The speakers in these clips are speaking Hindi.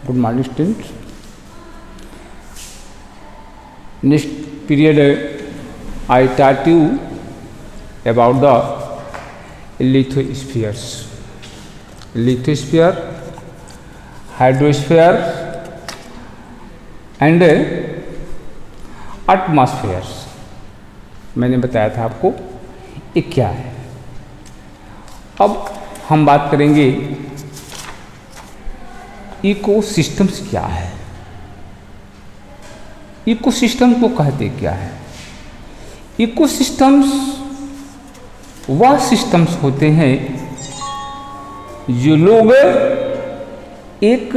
Good morning, students. Next period, I taught you about the lithospheres. Lithosphere, hydrosphere, and atmospheres. मैंने बताया था आपको ये क्या है। अब हम बात करेंगे इकोसिस्टम्स क्या है। इकोसिस्टम को कहते क्या है? इकोसिस्टम्स वह सिस्टम्स होते हैं जो लोग एक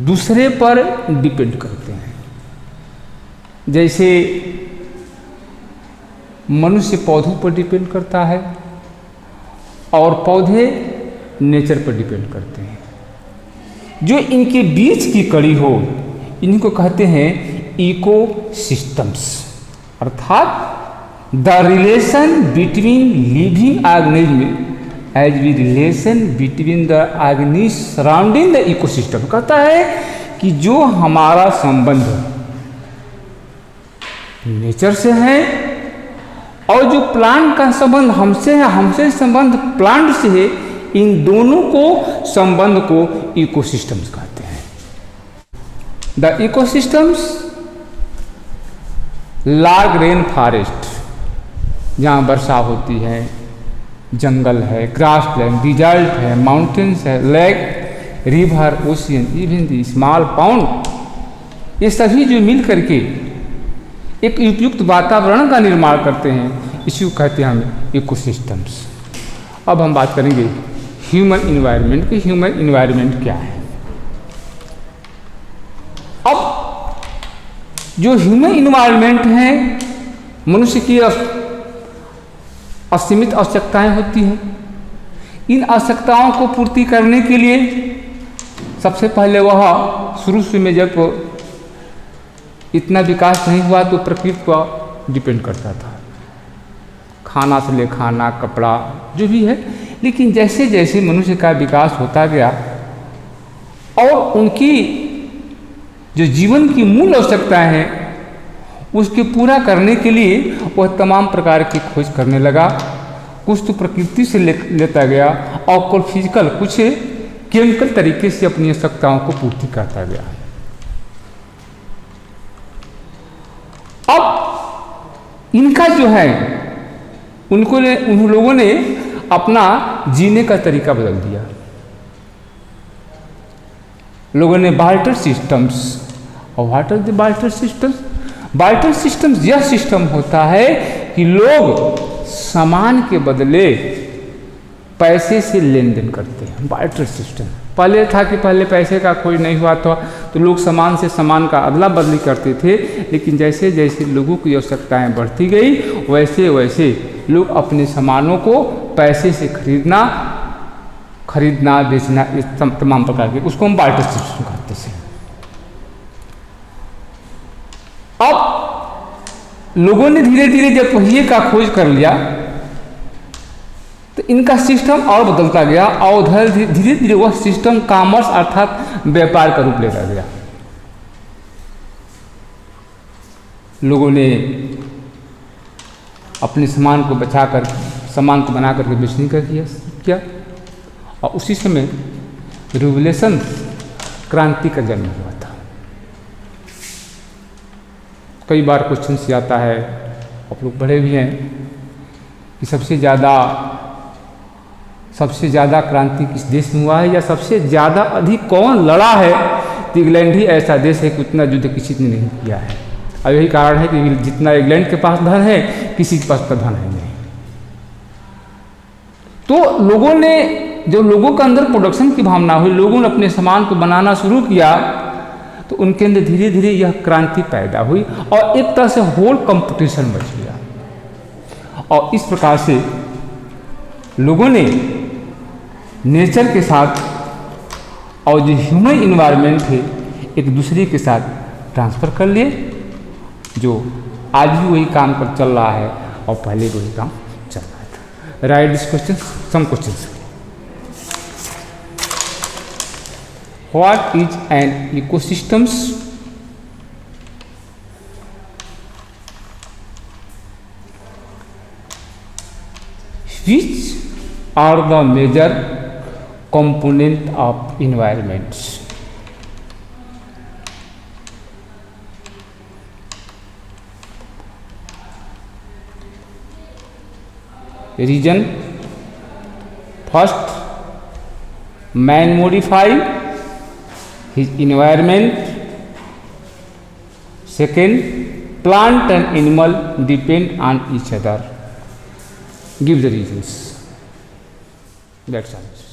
दूसरे पर डिपेंड करते हैं। जैसे मनुष्य पौधों पर डिपेंड करता है और पौधे नेचर पर डिपेंड करते हैं। जो इनके बीच की कड़ी हो इनको कहते हैं इकोसिस्टम्स, अर्थात the relation between living organism as we relation between the organism surrounding the ecosystem. कहता है कि जो हमारा संबंध नेचर से है और जो प्लांट का संबंध हमसे है, हमसे संबंध प्लांट से है, इन दोनों को संबंध को इकोसिस्टम्स कहते हैं। The ecosystems large rain forest, जहाँ वर्षा होती है, जंगल है, ग्रासलैंड, डिजर्ट है, माउंटेन्स है, lake, river, ocean, even the small pound, ये सभी जो मिल करके एक उपयुक्त वातावरण का निर्माण करते हैं, इसी को कहते हैं हम इकोसिस्टम्स। अब हम बात करेंगे ह्यूमन इन्वायरमेंट की। ह्यूमन इन्वायरमेंट क्या है? अब जो ह्यूमन इन्वायरमेंट है, मनुष्य की असीमित आवश्यकताएं होती हैं। इन आवश्यकताओं को पूर्ति करने के लिए सबसे पहले वह शुरू में जब इतना विकास नहीं हुआ तो प्रकृति पर डिपेंड करता था, खाना से ले खाना, कपड़ा, जो भी है। लेकिन जैसे जैसे मनुष्य का विकास होता गया और उनकी जो जीवन की मूल आवश्यकताएं हैं उसके पूरा करने के लिए वह तमाम प्रकार की खोज करने लगा। कुछ तो प्रकृति से लेता गया और कुछ फिजिकल, कुछ केमिकल तरीके से अपनी आवश्यकताओं को पूर्ति करता गया। अब इनका जो है उन लोगों ने अपना जीने का तरीका बदल दिया। लोगों ने बार्टर सिस्टम्स, और what are the barter systems? Barter systems यह सिस्टम होता है कि लोग सामान के बदले पैसे से लेन देन करते हैं। बार्टर सिस्टम पहले था कि पहले पैसे का खोज नहीं हुआ था तो लोग सामान से सामान का अदला बदली करते थे। लेकिन जैसे जैसे लोगों की आवश्यकताएं बढ़ती गई वैसे वैसे लोग अपने सामानों को पैसे से खरीदना बेचना, इस तमाम प्रकार के, उसको हम बार्टर सिस्टम कहते हैं। अब लोगों ने धीरे धीरे जब पहिए का खोज कर लिया तो इनका सिस्टम और बदलता गया और धीरे धीरे वह सिस्टम कॉमर्स अर्थात व्यापार का रूप लेता गया। लोगों ने अपने सामान को बचाकर, सामान को बना करके बेचने का किया और उसी समय रिवोल्यूशन, क्रांति का जन्म हुआ था। कई बार क्वेश्चन से आता है, आप लोग पढ़े भी हैं, कि सबसे ज़्यादा क्रांति किस देश में हुआ है या सबसे ज़्यादा अधिक कौन लड़ा है? तो इंग्लैंड ही ऐसा देश है कि उतना युद्ध किसी ने नहीं किया है। अब यही कारण है कि जितना इंग्लैंड के पास धन है किसी के पास तो धन है नहीं। तो लोगों ने, जो लोगों के अंदर प्रोडक्शन की भावना हुई, लोगों ने अपने सामान को बनाना शुरू किया तो उनके अंदर धीरे धीरे यह क्रांति पैदा हुई और एक तरह से होल कंपटीशन बच गया। और इस प्रकार से लोगों ने नेचर के साथ और जो ह्यूमन इन्वायरमेंट है एक दूसरे के साथ ट्रांसफ़र कर लिए, जो आज भी वही काम कर चल रहा है और पहले वही काम चल रहा था। Write this question, some questions. What is an ecosystems? Which are the major component of environments? Reason: first, man modify his environment. Second, plant and animal depend on each other. Give the reasons. That's all.